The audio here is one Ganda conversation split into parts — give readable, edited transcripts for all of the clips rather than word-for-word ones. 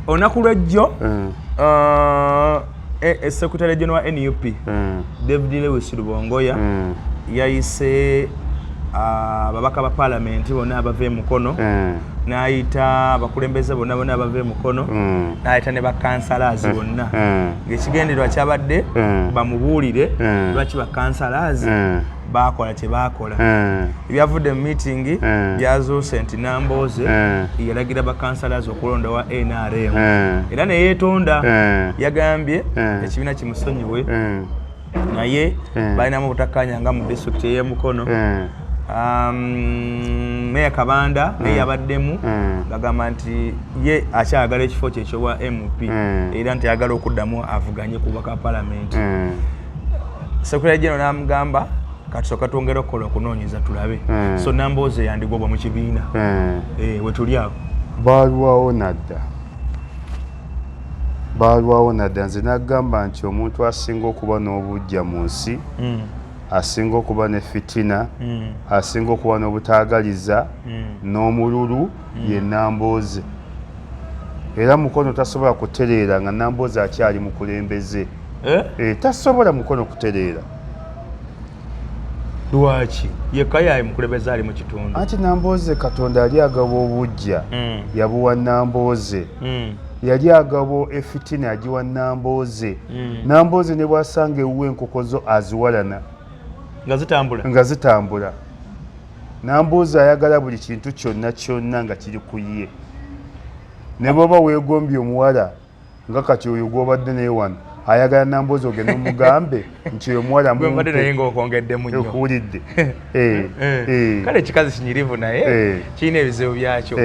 olunaku lw'ejjo Secretary General wa NUP David Lewis Rubongoya yayise ababaka ba parliament bonna abave mukono n'ayita abakulembeze bonna abave mukono n'ayita ne bakansalazi bonna ng'ekigendererwa kyabadde bamubuulire lwaki bakansalazi bakola kye bakola ebyavudde mu meeting byazuuse nti Nambooze yalagira bakansalazi okulonda wa NRM era ne yeetonda yagambye ekibiina kimusonyiwe naye balinamu obutakkaanya nga mu disitulikiti ey'e Mukono Meya Kabanda naye yabaddemu bagamba nti ye akyagala ekifo kye ekyowa MP era nti ayagala okuddamu avuganye ku baka palamenti. Secretary General n'amugamba katusooka twongera okukola okunoonyeza tulabe so Nambooze yandigobwa mu kibiina we tuli awo baalwawo nadda nze nagamba nti omuntu asinga okuba n'obujja mu nsi asinga okuba ne fitina asinga okuba n'obutaagaliza n'omululu ye Nambooze era Mukono tasobola kutereera nga Nambooze akyali mukulembeze tasobola Mukono kutereera. Lwaki yekka yaye mukulembeze ali mu kitundu anti Nambooze Katonda yali agaba obujja yabuwa Nambooze yali agabo efitina agiwa Nambooze Nambooze ne bwasanga ewuwe enkoko zo aziwalana nga zitambula Nambooze ayagala buli kintu kyonna nga kiri ku ye ne bwoba weegombye omuwala nga kati oyo gw'obadde naye wano ayagala Nambooze ogende omugambe nti oyo muwala mbadde naye ng'okwongeddemu nnyo okuwulidde kale ekikazi kinyirivu naye kirina ebizibu byakyo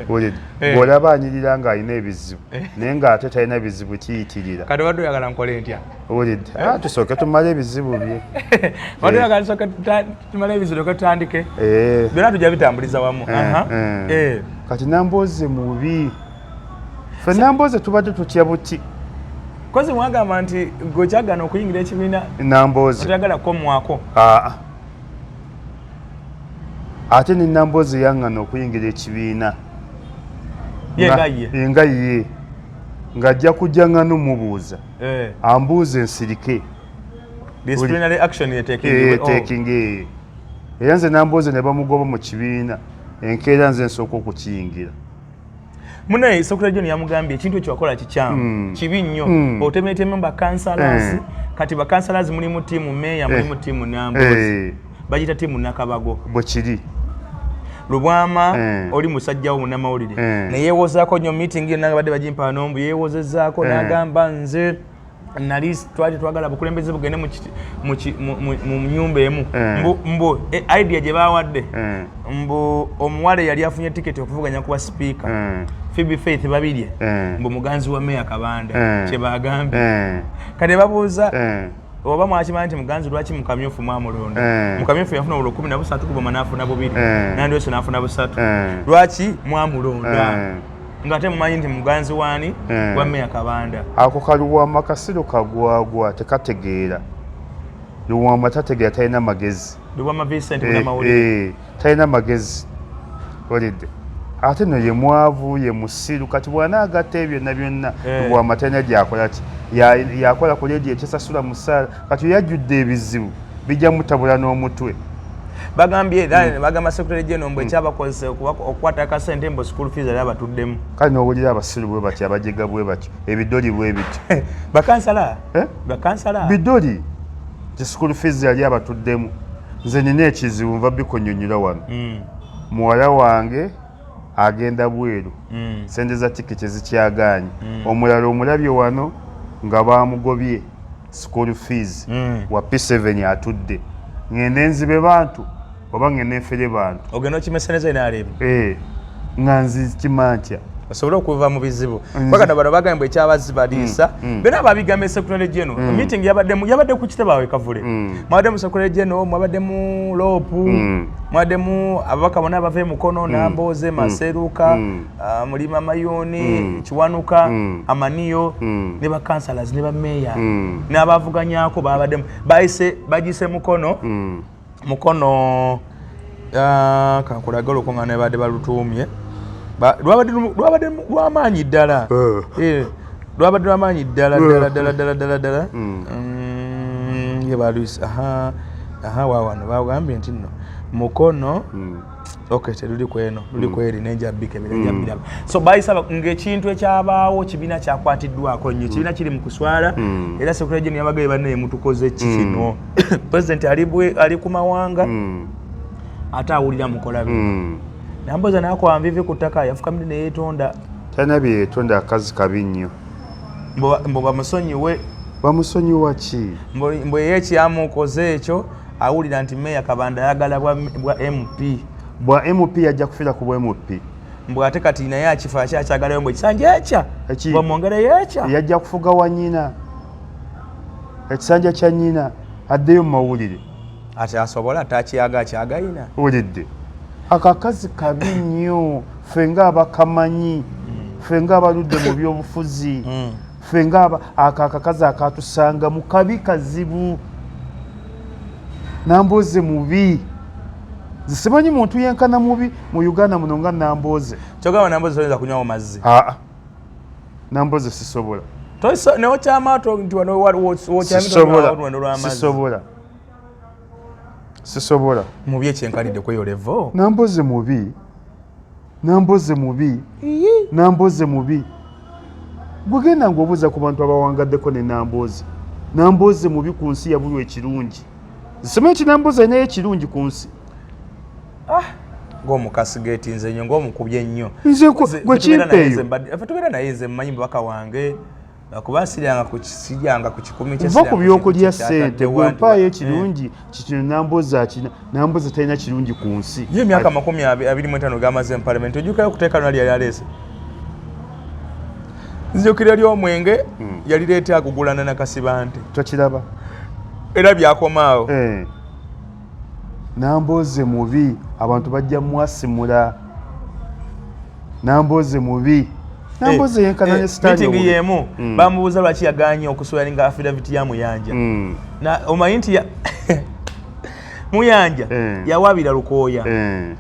bw'olaba anyirira ng'alina ebizibu naye ng'ate talina bizibu kiyitirira kati wadde oyagala nkole ntya owulidde tusooke tumale ebizibu bye wadde oyagala tusooke tumale ebizibu ke tutandike byonna tujja bitambuliza wamu kati Nambooze mubi ffe Nambooze tubadde tutya buti kozi mwagamba nti gokyagana okuyingira ekibiina Nambooze otayagala kukomwako ate ne Nambooze yaŋŋana okuyingira ekibiina nga ye ng'ajja kujja ŋŋana omubuuza ambuuze ensirike disciplinary action yeteekinge era nze Nambooze ne bamugoba mu kibiina enkeera nze nsooka okukiyingira. Munaye Secretary General yamugambye ekintu ekyo wakola kikyamu kibi nnyo otemeteme bakansalazi kati bakansalazi mulimu ttiimu meya mulimu ttiimu Nambooze bagita ttiimu Nakabago bwe kiri Lubwama oli musajja wo munnamawulire ne yeewozaako nnyo meeting yonna badde bagimpa nombu yeewozezzaako n'agamba nze nali twali twagala bukulembeze bugende mu nyumba emu mbu idea gye baawadde mbu omuwala yali afunye tiketi okuvuganya kuba sipiika Phoebe Faith babirye mbu muganzi wa Meya Kabanda kye bagambye kati babuuza oba mwakimanyi nti muganzi lwaki mukamyufu mwamulonda mukamyufu yafuna obululu 13 kuboma n'afuna 2 Nandwese n'afuna 3 lwaki mwamulonda ngate mumanyi nti muganzi wani wa Meya Kabanda ako kaluwama kasiro kagwagwa tekategeera luwama tategeera talina magezi luwama Vincent munnamawulire talina magezi olidde ate no ye mwavu ye musiru kati bw'anaagatta ebyo byonna luwama talina gyakola ki yakola ku leediyo ekyesasula musaala kati yajjudde ebizibu bijja mutabula n'omutwe bagambye bagamba Secretary General mbwe kyabakozese okukwata akasente mbo school fees ali abatuddemu kale n'owulira abasiru bwe bati abajega bwe batyo ebidoli bwe bityo bakansala bidoli ti school fees ali abatuddemu nze nina ekizibu nva bikunnyonnyola wano muwala wange agenda bweru sente za tikiti zikyagaanye omulala omulabye wano nga bamugobye school fees wa P7 atudde ngende nzibe bantu oba ngende nfere bantu ogenda okimesereza inaalimu nga nzikimantya osobola okuva mu bizibu bakana bano bagambye ekyabazibaliisa bena babigambe Secretary General meeting yabadde ku kitebaawe Kavule mwabaddemu Secretary General mwabaddemu Lopu mwabaddemu ababaka bonna abava Mukono Nambooze Maseruka Mulima Mayoni Kiwanuka Amaniyo ne bakansalazi ne bameya n'abavuganyako babaddemu bagise Mukono kankulagala okungana badde balutuumye lw'amaanyi ddala lwabadde lw'amaanyi ddala yebaluisi wawano bagambye nti nno mukono okay teruli kweno luli kweri nenjabbika ebirajabiraba so bayisaba ng'ekintu ekyabaawo kibiina kyakwatiddwako nnyo kibiina kiri mu kuswala era Secretary General yabagaye banne mutukoze ki kino President ali ku mawanga ate awulira mukolabe namboza nakola nvivi ku ttaka yafukamire ne yeetonda tana bye yeetonda akazi kabi nnyo mbo bamusonyiwa ki mbo yekyamukoze ekyo awulira nti Meya Kabanda ayagala bwa MP yajja kufiira ku bwa MP mbw ate kati naye akifo akyagalayo mbwe ekisanja ekya bwamwongereyo ekya yajja kufuga wa nnyina ekisanja kya nnyina addeyo mu mawulire ati asobola atakiyaga akyagayina wulidde akakazi kabi nnyo ffe ng'abakamanyi ffe ng'abaludde mu byobufuzi ffe akakazi akatusanga mu kabi kazibu Namboze mubi simanyi muntu yenkana mubi mu Uganda muno nga Namboze kyogamba Namboze soyinza kunywawo mazzi Namboze sisobola newo kyamaato nti sisobola mubi ekyenkanidde kweyolevo Namboze mubi bwegenda ng'obuuza ku bantu abawangaddeko ne Namboze mubi ku nsi yabulwa ekirungi simanyi ki Namboze alinayo ekirungi ku nsi ng'omukasi geetinze nnyo ng'omukubye nnyo gwe kimpeeyo tubeera naye nze mmanyi mubaka wange kuba siryanga ku kikumi va ku byokulya ssente gwe mpaayo ekirungi kikino Namboze akina Namboze talina kirungi ku nsi ye emyaka 25 gamaze mu Parliament ojukayo okuteeka nali yali aleese nzijukira ly'omwenge yalireeta agugulana na Kasibante tokiraba era byakomaawo Namboze mubi abantu bajja mwasimula Namboze mubi Namboze yenkana ne stadi meeting yemu bamubuuza lwaki yaganye okuswera nga affidavit ya Muyanja na omanyi nti Muyanja yawabira Lukooya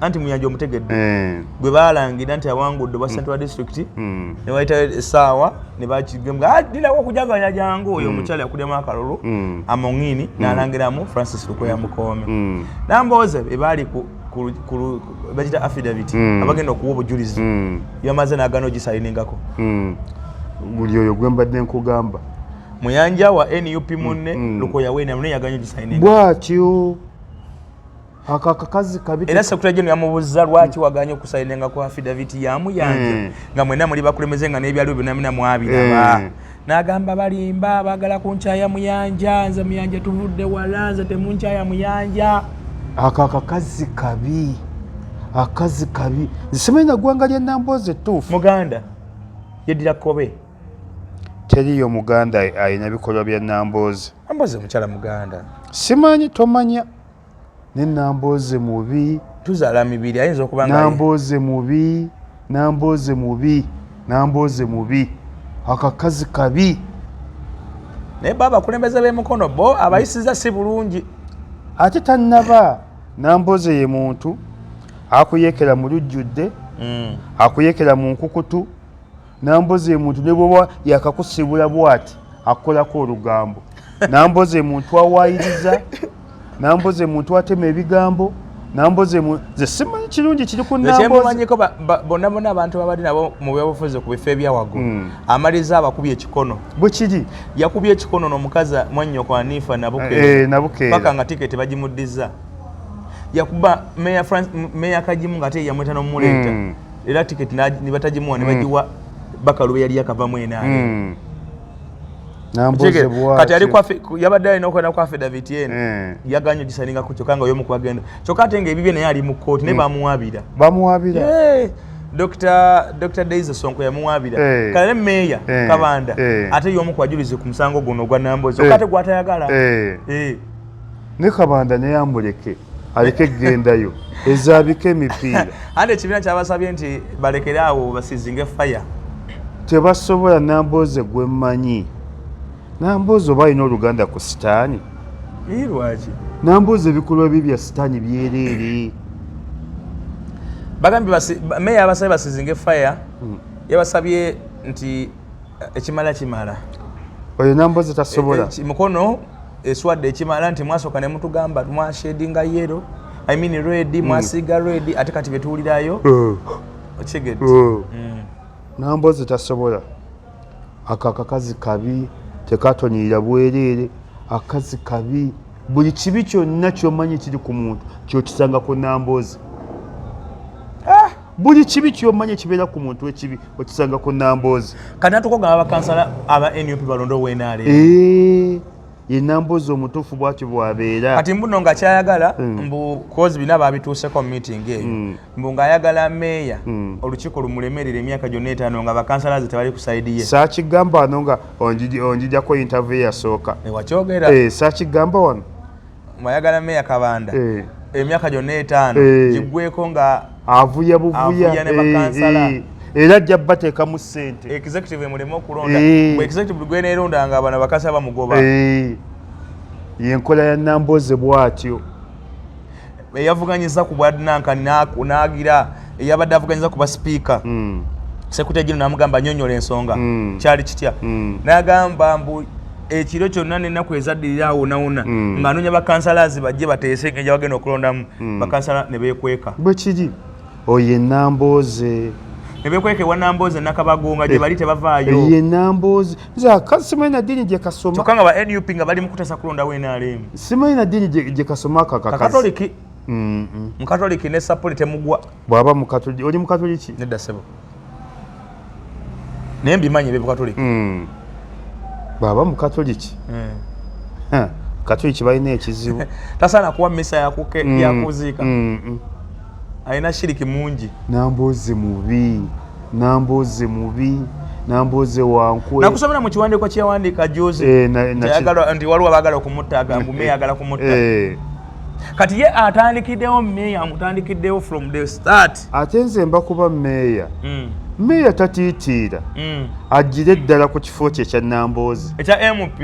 anti Muyanja omutegedde gwe baalangira nti awangudde bwa Central District ne bayita essaawa ne bakigamba dinawo okujaganya jangu oyo omukyala yakuddemu akalulu amongini n'alangiramu Francis Lukooya Mukome Namboze ebaali bagita affidavit abagenda okuwa obujulizi yamaze n'agaana ogisayiningako buli oyo gwe mbadde nkugamba Muyanja wa NUP munne Lukooya weena naye yaganya ogisayiningako bwatyo akakazi kabi era Secretary General yamubuuza lwaki waganya okusayinenga ku affidavit ya Muyanja nga mwena muli bakulembeze nga n'ebyaliwo byonna mwabiraba n'agamba balimba baagala kunkyaya Muyanja nze Muyanja tuvudde wala nze temunkyaya Muyanja akakazi kabi nsimanyi na ggwanga lya Namboze tuufu Muganda yeddira Kobe teriyo Muganda alina bikolwa bya Namboze mukyala Muganda simanyi tomanya ne Namboze mubi tuzaala mibiri ayinza okuba nga Namboze mubi akakazi kabi naye baba kulembeza b'emukono bo abayisiza si bulungi ate tannaba Namboze ye muntu akuyekera mu lujjudde akuyekera mu nkukutu Namboze ye muntu ne bwoba yakakusibula bwati akolako olugambo Namboze ye muntu awaayiriza Namboze muntu atema ebigambo Namboze ze simanyi kirungi kiri ku Namboze kyemumanyiko bonna abantu babali nabo mu byobufuzi ku bifo ebyawaggulu amaliza abakubye ekikono bwe kiri yakubye ekikono n'omukazi mwannyoko Anifa Nabukeera paka nga tiketi bagimuddiza yakuba Meya Kajimu nga ate yamweta n'omuleeta era tiketi ne batagimuwa ne bagiwa Bakalube yali yakavamu enaani Namboze bwatyo kati ali yabadde alina okwenda ku affidavit eno yaganya ogisayiningako kyokka nga y'omu kubagenda kyokka ate nga ebibye naye ali mu kkooti naye bamuwabira Dr. Daisy Sonko yamuwabira kale Meya Kabanda ate y'omu ku bajulizi ku musango guno ogwa Namboze kyokka ate gw'atayagala ne Kabanda naye amuleke aleke gendayo ezaabika emipiira ate ekibiina kyabasabye nti balekere awo basizinge fire tebasobola Namboze gwe mmanyi Namboze oba alina oluganda ku sitaani lwaki Namboze ebikolwa bye bya sitaani byereere bagambye meya abasabye basizinge fire yabasabye nti ekimala oyo Nambooze tasobola mukono eswadde ekimala nti mwasooka ne mutugamba mwashedinga yellow I mean red mwasiga red ate kati betuulirayo okigedde Nambooze tasobola akakazi kabi tekatonyirira bwereere akazi kabi buli kibi kyonna kyomanyi kiri ku muntu kyokisanga ku Nambooze buli kibi kyomanyi kibeera ku muntu ekibi okisanga ku Nambooze kati natukogamba abakansala aba NUP balondo wenaale ye Nambooze omutuufu bwatyo bwabeera kati mbuno nga kyayagala mbu kozi bina babituuseko mu meeting eyo mbu ng'ayagala meeya olukiiko lumulemerera emyaka gyonna 5 nga bakansala tebali ku sayidi ye saakigamba wano nga onjijjako interview yasooka wakyogera saakigamba wano mwayagala meeya Kabanda emyaka gyonna 5 giggweko nga avuya buvuya ne bakansala era ajja bateekamu ssente executive emuleme okulonda bwe executive gweneerondanga abana bakansala bamugoba yenkola ya Nambooze bwatyo eyavuganyiza ku bwadnanka n'agira eyabadde avuganyiza ku basipiika sekutya gino namugamba nyonyola ensonga kyali kitya n'agamba mbu ekiro kyonna n'ennaku ezaddirira awo nawona ng'anoonya bakansalazi bajje bateese engeri bagenda okulondamu bakansala ne beekweka bwe kiri oyo Nambooze ne beekweka ewa Nambooze Nakabagonga gye bali tebavaayo ye Nambooze simanyi naddiini gye kasoma kyokka nga ba NUP nga bali mu kutesa kulondawo NRM simanyi naddiini gye kasoma kakatoliki mukatoliki ne sapuli temugwa bw'aba mukatoliki oli mukatoliki nedda ssebo naye mbimanyi bebukatoliki bw'aba mukatoliki katoliki balina ekizibu tasaana kuwa mmisa yakuziika alina shiriki mungi Nambooze mubi Nambooze wankwe nakusomera mu kiwandiiko kyewandiika juzi nti waliwo abaagala okumutta agambu meeya agala kumutta kati ye atandikiddewo meeya amutandikiddewo from the start ate nze mbakuba meeya tatiitiira ajjire ddala ku kifo kye ekya Nambooze ekya MP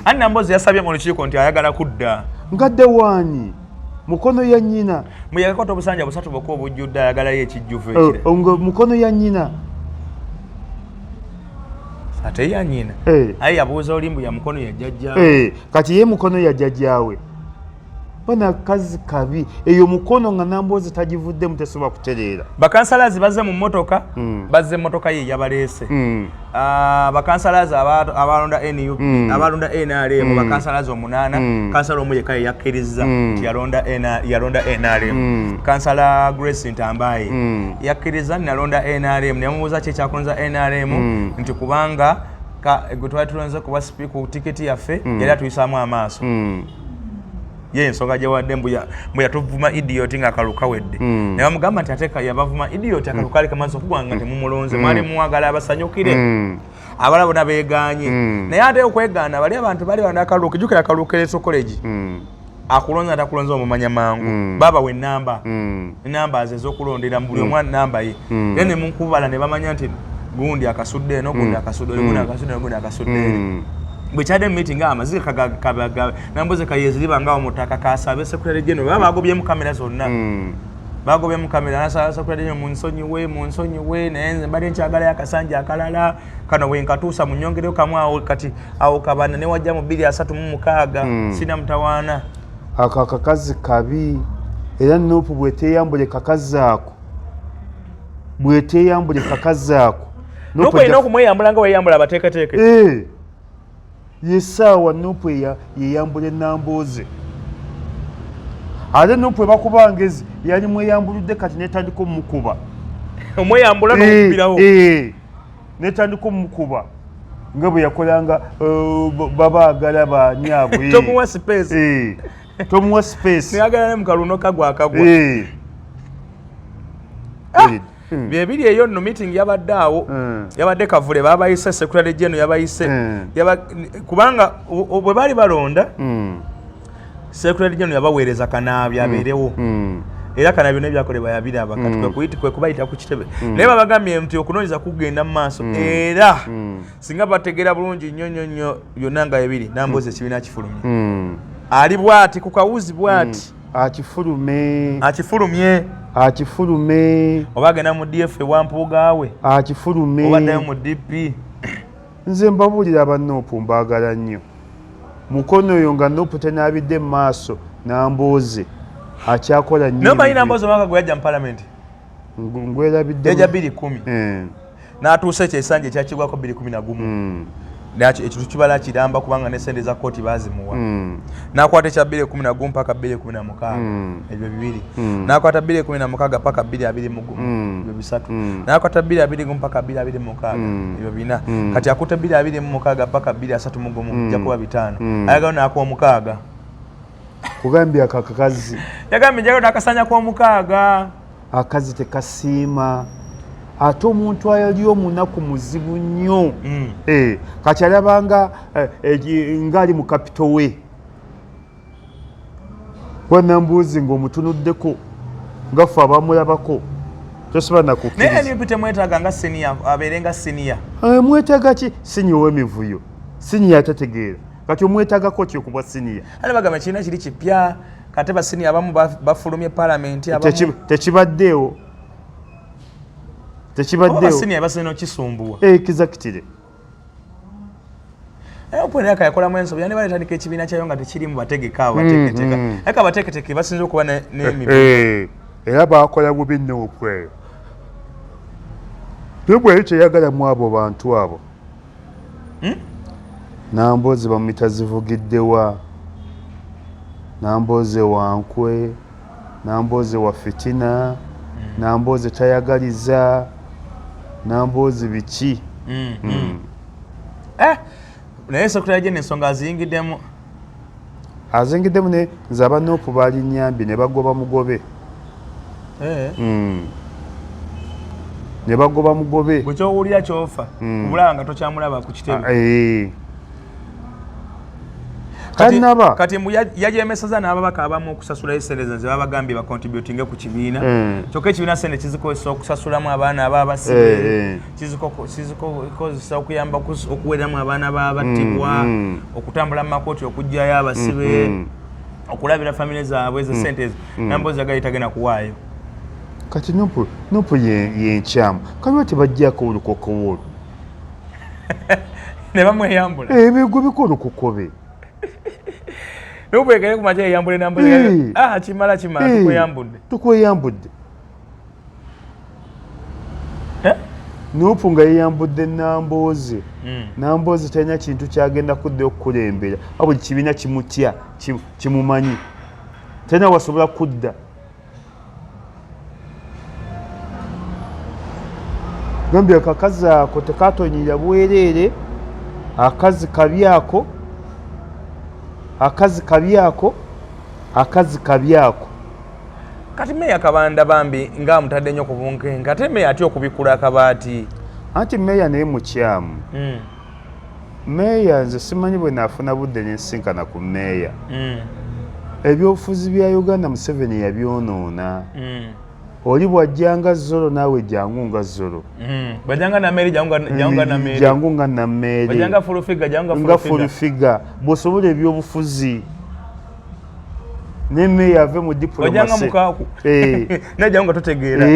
ani Nambooze yasabye mu lukiiko nti ayagala kudda ngadde waani mukono ya nnyina muyagako obusanja busatu bwokka obujjudde ayagalayo ekijjuvu ekire mukono ya nnyina ate ya nnyina aye yabuuza olimbu ya mukono ya jjajja kati ye mukono ya jjajjaawe bona kazi kabi eyo mukono nga Nambooze tagivuddemu tesobola kutereera bakansalazi bazze mu mmotoka bazze emmotoka ye yabaleese bakansalazi abalonda NUP abalonda NRM bakansalazi 8 kansala omu yekka yakkiriza nti yalonda NRM kansala Grace Ntambaye yakkiriza nalonda NRM nemubuuza ki ekyakulonza NRM nti kubanga gwe twali tulonze kuba sipiika ku tiketi yaffe yali atuyisaamu amaaso ye ensonga gyewadde mbu yatuvuma idiot nga akaluka wedde naye bamugamba nti ate yabavuma idiot akaluka ali kamaze okugwanga temumulonze mwali muwagala abasanyukire abala bona beeganye naye ate okwegaana bali abantu bali bana akaluka jjukira akaluka esokoleji akulonza atakulonza omumanya mangu baba we namba ze z'okulondera buli omwana namba ye ye ne mukubala ne bamanya nti gundi akasudde eno gundi akasudde gundi akasudde gundi akasudde bwekyadde meeting amazika kabaga Nambooze kayeziriba nga omutaka kasabe Secretary General baba bagobyemu kamera zonna bagobyemu kamera nasa Secretary General munsonyiwe naye nze mbadde nkyagala yakasanja akalala kano wenkatuusa munyongereo kamu kati awo kabana ne wajja mu 236 sina mtawaana akakazi kabi era Nuupu bweteyambule kakazi ako Nuupu ina okumweyambula nga weyambula abateeketeeke yesaawa Nuupu yeyambule Nambooze ate Nuupu ebakuba ngezi yali mweyambuludde kati netandika omukuba omweyambula n'okubirawo netandika omukuba nga bwe yakolanga babaagala banyaabwe tomuwa space neyagala ne mukaluno kagwa byebiri eyo nno meeting yabadde awo yabadde kavule babayise Secretary General yabayise kubanga bwe bali balonda Secretary General yabaweereza kanaabi abeerewo era kanaabi nebyakolebwa yabiraba kati kwe kubayita ku kitebe naye babagambye nti okunoonyeza kugenda mu maaso era singa bategeera bulungi nnyo byonna nga ebiri Nambooze ekibiina kifulumye ali bwati ku kawuzi bwati akifulume oba agenda mu DF Wampuugaawe akifulume oba addayo mu DP. nze mbabuulira bannoopu mbaagala nnyo mukono oyo nga Noopu tenaabidde mu maaso Nambooze akyakola nnyo naye omanyi Nambooze omwaka gwe yajja mu palamenti ngwerabidde yajja 2010 n'atuusa ekyo ekisanja ekyakigwako 2011 ekyo kibala kiramba kubanga ne sente za kooti baazimuwa n'akwata ekya 2011 mpaka 2016 ebyo bibiri n'akwata 2016 paka 2021 ebyo bisatu n'akwata 2020 mpaka 2026 ebyo bina kati akuta 2026 paka 2031 kujja kuba bitano ayagala n'akw'omukaaga kugambye akakazi yagambye njagala n'akasanya kw'omukaaga akazi tekasiima ate omuntu ayali omunaku muzibu nnyo kati alabanga ngaali mu kapito we Nambooze ng'omutunuddeko nga ffe abamulabako tosobola nakukkiriza naye NUP temwetaaga nga senior abeere nga senior mwetaaga ki senior w'emivuyo senior atategeera kati omwetaagako ki okubwa senior ale bagamba ekibiina kiri kipya kate ba senior abamu bafulumye palamenti tekibaddeewo senior baseno kisumbuwa exactly oponeka yakolamu ensobi yani baleetandika ekibiina kyayo nga tekirimu bategeka abateketeka eka abateketeke basinza okuba n'emibu era bakola bubi Noopu eyo Noopu yali teyagalamu abo bantu abo Nambooze bamuyita zivugiddewa Nambooze wankwe Nambooze wa fitina Nambooze tayagaliza Nambooze biki naye sekutale gye n'ensonga aziyingiddemu ne nze aba Noopu baali nnyambi ne bagoba mugobe ne bagoba mugobe bwe kyowulira kyofa obulaba nga tokyamulaba ku kitebe kati mbu yajemesaza n'ababaka abamu okusasula esente ze babagambye bakontributinge ku kibiina kyokka ekibiina sente kizikozesa okusasulamu abaana abaabasibe kizikozesa okuyamba okuweeramu abaana ababattibwa okutambula mu makooti okugjayo abasibe okulabira famire zaabwe ezo sente ezo Nambooze agali tagenda kuwaayo kati Noopu yenkyamu kaliwa tebajjako olukokowo olwo ne bamweyambula ebigwo bikola okukobe Noopu ekere kumakya eyambule Nambooze kimala tukweyambudde Noopu nga yeyambudde Nambooze Nambooze talina kintu kyagenda kudda okukulembera buli kibiina kimutya kimumanyi talina wasobola kudda gambye akakazi ako tekatonyera bwereere akazi kabyako kati Meeya Kabanda bambi ng'amutadde nnyo ku bunkenke ate Meeya atya okubikula akabaati anti Meeya naye mukyamu Meeya nze simanyi bwe naafuna budde nensinkana ku Meeya ebyobufuzi bya Uganda Museveni yabyonoona oli bw'ajjanga Zolo naawe jangu nga Zolo bw'ajjanga Nammeeri jangu nga Nammeeri bw'ajjanga Fulufiga jangu nga Fulufiga bw'osobola ebyobufuzi ne Meeya ave mu diplomasi bw'ajjanga Mukaaku naye jangu nga totegeera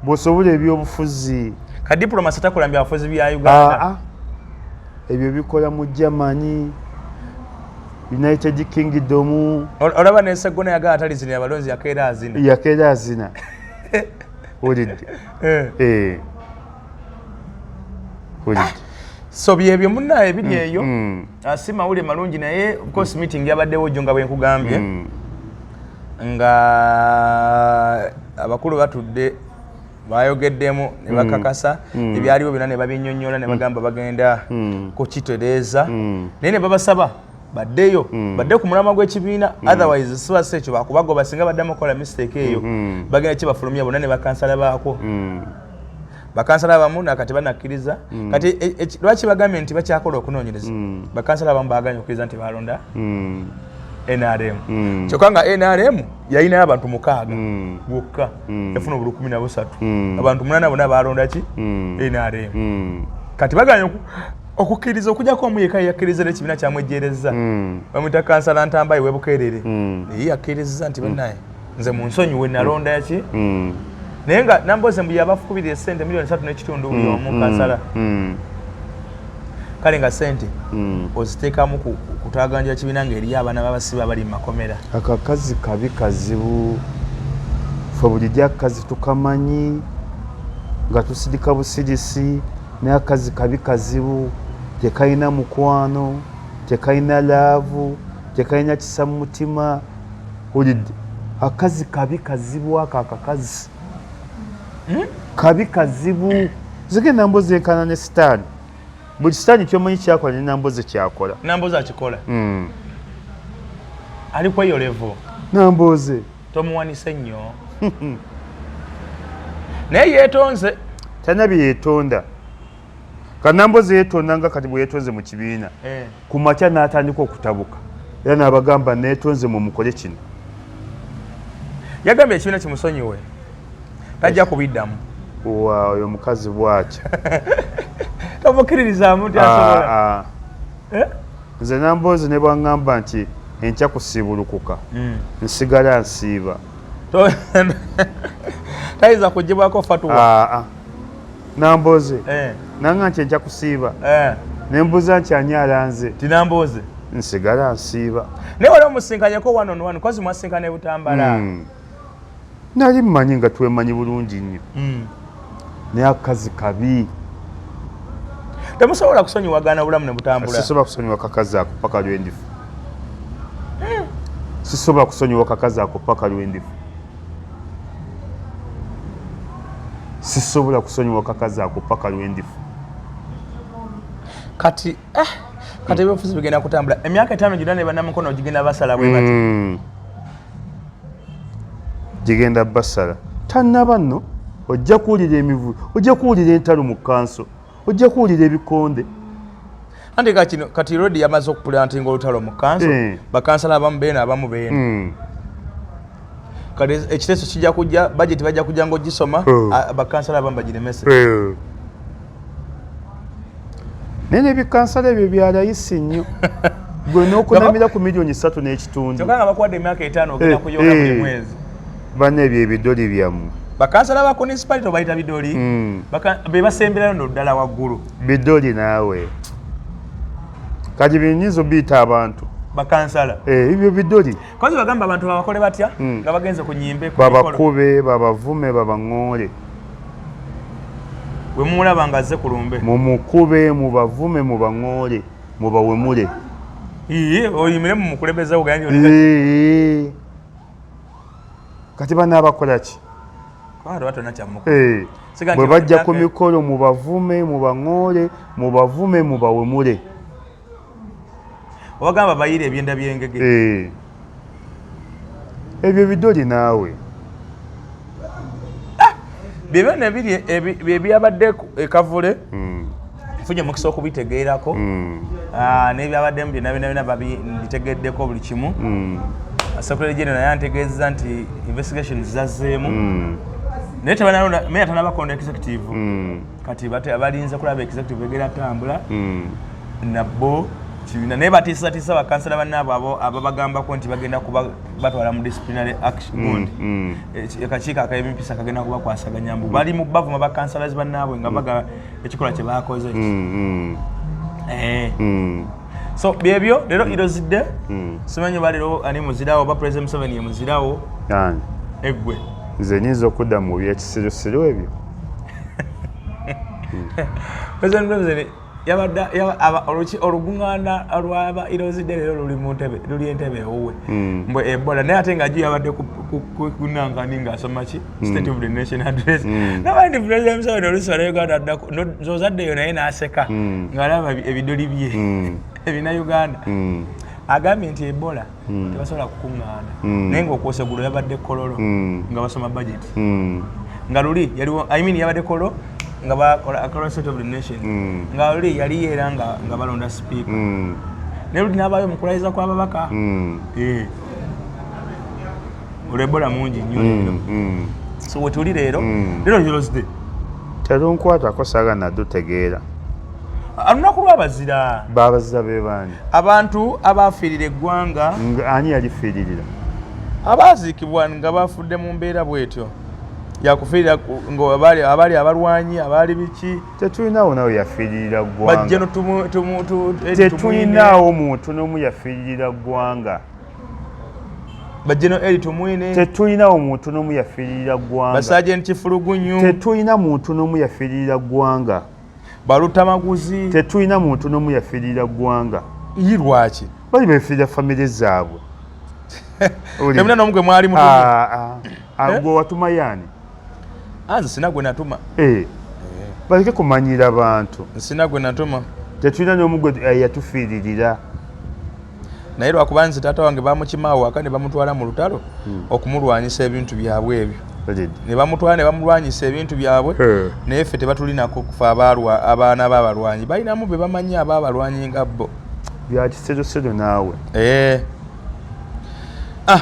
bw'osobola ebyobufuzi ka diplomasi takulambya abafuzi bya Uganda ebyo bikola mu Germany United Kingdom olaba n'enseggo yagala atalizina abalonzi yakeera azina olidde so byebyo munnaye biri eyo si mawulire malungi naye of course meeting yabaddewo jjo nga bwe nkugambye nga abakulu batudde bayogeddemu ne bakakasa ebyaliwo byonna ne babinnyonnyola ne bagamba bagenda kukitereeza naye ne babasaba baddeyo badde ku mulama gw'ekibiina otherwise sibasse ekyo bakubagoba singa baddamu okukola mistake eyo bagenda ki bafulumya bonna ne bakansala baako bakansala abamu nakati banakkiriza kati lwaki bagambye nti bakyakola okunoonyereza bakansala abamu baganye okkiriza nti balonda NRM kyokka nga NRM yalinayo abantu 6 bokka yafuna obulu 13 abantu 8 bonna balonda ki NRM kati baganye okukkiriza okujjako omu yekka yakkiriza ekibiina kyamwejjereza bamwita kansala Ntambayi Webukeerere naye yakkiriza nti bannaye nze mu nsonyiwe nalonda yaki naye nga Nambooze mbu yabafukubirira ssente miliyoni 3.5 buli omu kansala kale nga ssente oziteekamu kutaganja kibiina ng'eriyo abaana babasiba bali mu makomera. Akakazi kabi kazibu fe bulijjo akazi tukamanyi nga tusirika busirisi naye akazi kabi kazibu tekalina mukwano tekalina laavu tekalina kisa mu mutima olidde akazi kabi kazibu akakazi kabi kazibu zige Nambooze enkana ne sitaani buli sitaani kyomanyi kyakola ne Nambooze kyakola Nambooze akikola ali kweyo levo Nambooze tomuwanise nnyo naye yeetonze talina bye yeetonda ka Nambooze yeetonda nga kati bwe yeetonze mu kibiina ku makya n'atandika okutabuka era n'abagamba neetonze mu mukole kino yagambye ekibiina kimusonyiwe tajja kubiddamu oyo omukazi bwatya tomukiririzamu nti asobola nze Nambooze ne bwaŋŋamba nti enkya kusiibulukuka nsigala nsiiba tayinza kugibwako fatuwa Nambooze nanga nti enkya kusiiba ne mbuuza nti ani alanze ti Nambooze nsigala nsiiba naye wali omusinkanyeko 1-on-1 kozi mwasinkana ebutambala nali mmanyi nga twemanyi bulungi nnyo naye akazi kabi temusobola kusonyiwagana bulamu ne butambula sisobola kusonyiwa kakazi ako paka lwendifu sisobola kusonyiwa kakazi ako paka lwendifu sisobola kusonyiwa kakazi ako paka lwendifu kati ebyobufuzi bigenda kutambula emyaka 5 gina ne bannamukono gigenda basala bwe bati gigenda basala tannaba nno ojja kuwulira emivu ojja kuwulira entalo mu kanso ojja kuwulira ebikonde anti kati rodi yamaze okupulantinga olutalo mu kanso bakansala abamu beena abamu beena kati ekiteeso kijja kujja bajeti bajja kujja ng'ogisoma bakansala abamu bagiremese naye nebikansala ebyo byalayisi nnyo gwe n'okunamira ku miliyoni 3.5 kyokka nga bakuwadde emyaka 5 ogenda kuyonga buli mwezi banne ebyo ebidoli byammwe bakansala ba municipality bayita bidoli be basemberayo ndo ddala waggulu bidoli naawe kati binyinza biyita abantu bakansala ebyo bidoli kozi bagamba abantu babakole batya nga bagenze ku nyimbe babakube babavume babaŋŋoole we mumulaba nga azze ku lumbe mumukube mubavume mubaŋŋoole mubawemule oyimire mu mukulembeze ugambye kati banaabakola ki bwe bajja ku mikolo mubavume mubaŋŋoole mubavume mubawemule obagamba bayire ebyenda byengege ebyo bidoli naawe byebyo bye byabadde ekavule nfunye mukisa okubitegeerako n'ebyabaddemu byonna babitegeddeko buli kimu Secretary General naye antegeeza nti investigations zazzeemu naye tebanalonda meya tanabakonda executive kati abalinze kulaba executive egera tambula nabo kibiina naye batiisatiisa bakansala bannaabo ababagambako nti bagenda kuba batwala mu disciplinary action akakiiko ak'ebyempisa kagenda kubakwasaganya mbu bali mu bavuma bakansalazi bannaabwe nga baga ekikolwa kye baakoze so byebyo leero irozidde simanyi balero ani muzirawo ba President Museveni ye muzirawo eggwe nze nyinza okudda mu byekisirusiru ebyo President Museveni yabadde oluguŋŋaana lwaba irozidde leero luli entebe ewuwe mbwe Ebola naye ate nga yabadde kunangani ng'asoma ki State of the Nation address nabandi President Museveni olusala Uganda addako nzozaddeyo naye n'aseka ng'alaba ebidoli bye ebina Uganda agambye nti Ebola tebasobola kukuŋŋaana naye ng'okwose gulo yabadde kololo nga basoma budget nga luli yabadde kololo nga bakola State of the Nation nga luli yali yeera nga balonda speaker naye luli n'abaayo mukulayiza kw'ababaka olwo Ebola mungi nnyo leero so wetuli leero Thursday telunkwatako saga naddutegeera Alunaku lw'abazira. Babazira be bani? Abantu abafiirira eggwanga. Ani yalifiiririra? Abaziikibwa nga bafudde mu mbeera bw'etyo. Yakufiirira ngo abali abalwanyi abali biki. Tetulinawo nawe yafiiririra ggwanga. Bajje no tetulinawo muntu n'omu yafiiririra ggwanga. Bajeno eri tumwine. Tetulinawo muntu n'omu yafiiririra ggwanga. Basajeni Kifulugunyu. Tetulina muntu n'omu yafiiririra ggwanga. Balutamaguzi. Tetulina muntu n'omu yafiiririra ggwanga. Lwaki? Bali befiirira famire zaabwe. Temuna n'omu gwe mwali mutumye. Gwe watuma yaani? Nze sina gwe natuma. Baleke kumanyira bantu. Sina gwe natuma. Tetulina n'omu gwe yatufiiririra. Naye lwakuba nze taata wange bamukimaawo aka ne bamutwala mu lutalo okumulwanyisa ebintu byabwe ebyo. Ne bamutwala ne bamulwanyisa ebintu byabwe. Naye ffe tebatulinako kufa abaana b'abalwanyi. Balinamu be bamanyi ab'abalwanyi nga bo. Bya kiserosero naawe.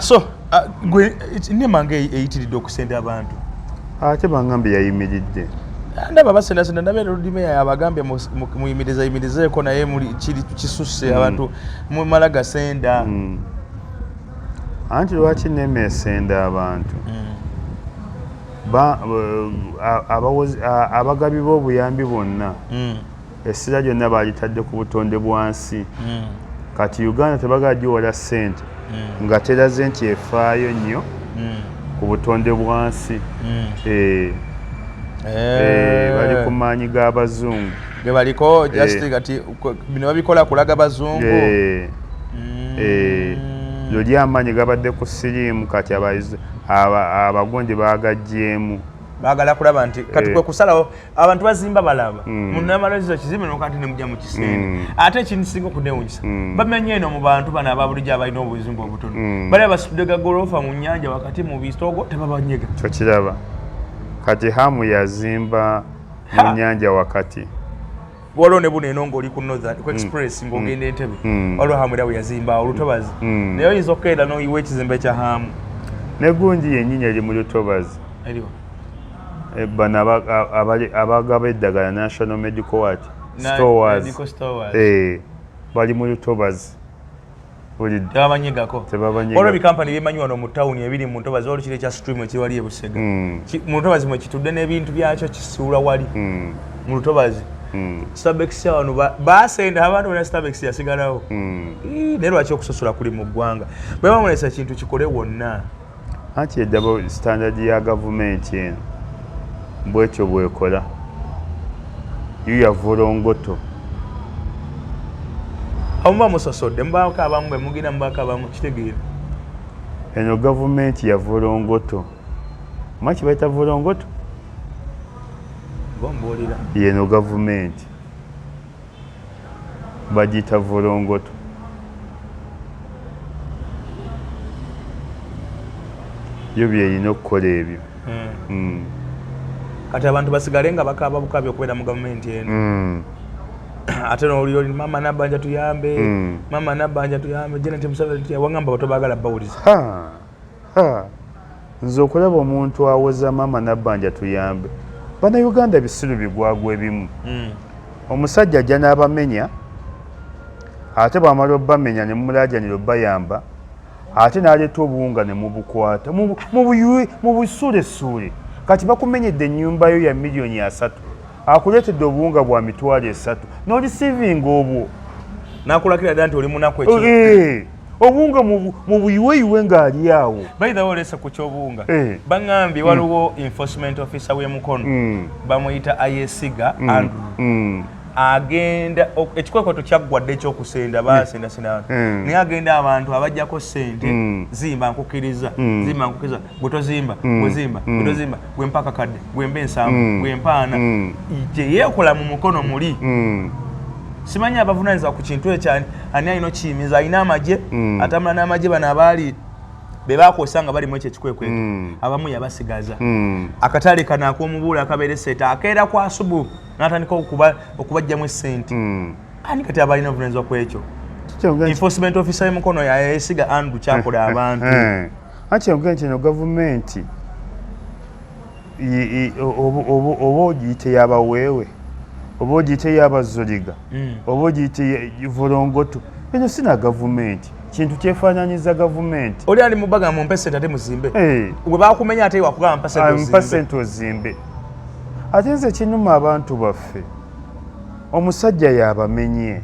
So gwe nemanga eyitiridde okusenda abantu. Ate bangambye yayimiridde. Ndaba basendasenda ndaba oludime yabagambye muyimirizeeko naye kiri kisusse abantu mumala gasenda. Anti lwaki nneme esenda abantu? Abagabi b'obuyambi bonna essira lyonna balitadde ku butonde bwansi. Kati Uganda tebagagiwola ssente nga teraze nti efaayo nnyo ku butonde bwansi. Bali ku maanyi g'abazungu. Ge baliko just kati bino babikola kulaga bazungu. Luli amaanyi gabadde ku siriimu kati abagundi baagaggyemu. Baagala kulaba nti kati kwe kusalawo abantu bazimba balaba. Munnamalozizo kizimbe n'okati ne mujja mu kisenge. Ate ekinsinga okuneewunyisa bamenye eno mu bantu bano ababulijjo abalina obuzimbu obutono. Bali abasitudde gagoloofa mu nnyanja wakati mu bistoogo tebabanyega. Tokiraba. Kati Hamu yazimba mu nnyanja wakati. Waliwo ne buno eno ng'oli ku Northern ku Express ng'ogenda Entebbe. Waliwo Hamu era we yazimba Olutobazi. Naye oyinza okukeera n'oyiwa ekizimbe kya Hamu. Ne Gundi yennyini eri mu Lutobazi. Eriwa. Bano abagaba eddagala National Medical Stores. Bali mu Lutobazi. Tebabanyegako. Olwo bikampani bimanyi wano mu ttawuni ebiri mu Ntobazi waliwo kiri ekya Stream ekiwali e Busega. Mu Ntobazi mwe kitudde n'ebintu byakyo kisuula wali mu Lutobazi. Starbucks wano baasenda abantu bonna Starbucks yasigalawo. Naye lwaki okusasula kuli mu ggwanga? Bwe bamulesa ekintu kikole wonna. Anti eddabo standard ya gavumenti eno bwekyo bwekola. Yuya volongoto. Amuba musasodde mbaako abamu bwe mugina mbaako abamu kitegeera. Eno gavumenti ya volongoto. Maki bayita volongoto? Bombolira. Yeno gavumenti bagiyita volongoto. Yo byerina okukola ebyo. Kati abantu basigale nga bakaaba bukabi okubeera mu gavumenti eno. Ate n'oliro mama Nabbanja tuyambe. Mama Nabbanja tuyambe. Janet Museveni wangamba batobagala bawuliza. Nze okulaba omuntu awoza mama Nabbanja tuyambe. Bannayuganda bisiru bigwagwa ebimu. Omusajja ajja n'abamenya ate bw'amala obbamenya ne mumulaajanira obbayamba ate n'aleeta obuwunga ne mubukwata mu busuulesuule. Kati bakumenyedde ennyumba yo ya $3,000,000 akuleetedde obuwunga bwa $3,000 n'olisiivinga obwo n'akulakira ddala nti oli munaku ekyo. Obuwunga mu buyiweyiwe ng'ali awo. Bayita olesa ku ky'obuwunga. Bangambye waliwo enforcement officer w'emukono bamuyita Ayesiga Andrew. Agenda ekikwekweto kyaggwadde ekyokusenda baasendasenda naye agenda abantu abajjako ssente zimba nkukiriza zimba nkukiriza gwe tozimba gwe zimba gwe tozimba gwe mpaka kadde gwe mba ensanvu gwe mpaana yeekola mu mukono muli. Simanyi abavunaanyizibwa ku kintu ekyo ani alina okiyimiza alina amagye atambula n'amagye bano abaali be baakozesa nga balimu ekyo ekikwekweto abamu yabasigaza. Akatale kano ak'omubuula akabeera esseeta akeera ku asubu n'atandika okubajjamu essente. Ani kati abalina obuvunaanyizibwa ku ekyo? Enforcement officer y'emukono Ayesiga Andrew kyakola abantu. Anti yongera nti eno gavumenti oba ogiyite yabaweewe oba ogiyite y'abazoliga oba ogiyite volongoto eno sina gavumenti kintu kyefaananyiza gavumenti oli ali mubaga mumpe sente ate muzimbe bwe bakumenya ate wakugamba mpa sente ozimbe ate nze kinuma abantu baffe omusajja yabamenye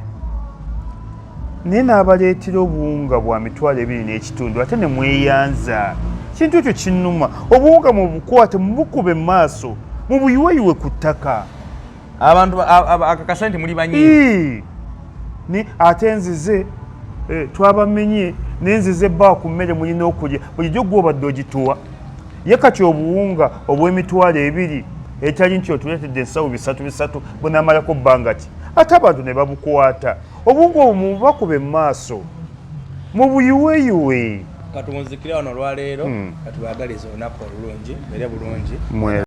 naye n'abaleetera obuwunga bwa mitwalo 2.5 ate ne mweyanza kintu ekyo kinnuma obuwunga mubukwate mubukube mu maaso mubuyiweyiwe ku ttaka abantu akakasente muli banyi ate nzize twabamenye nenzize bba ku mmere mulina okulya bulijjo gwe obadde ogituwa ye kati obuwunga obw'emitwalo 2 etali nti otuleetedde ensawo 3 bunaamalako bbanga ki ate abantu ne babukwata obuwunga obwo mububakube mu maaso mubuyiweyiwe katunzikira wano olwaleero katubaagaliza olunaku olulungi mere bulungi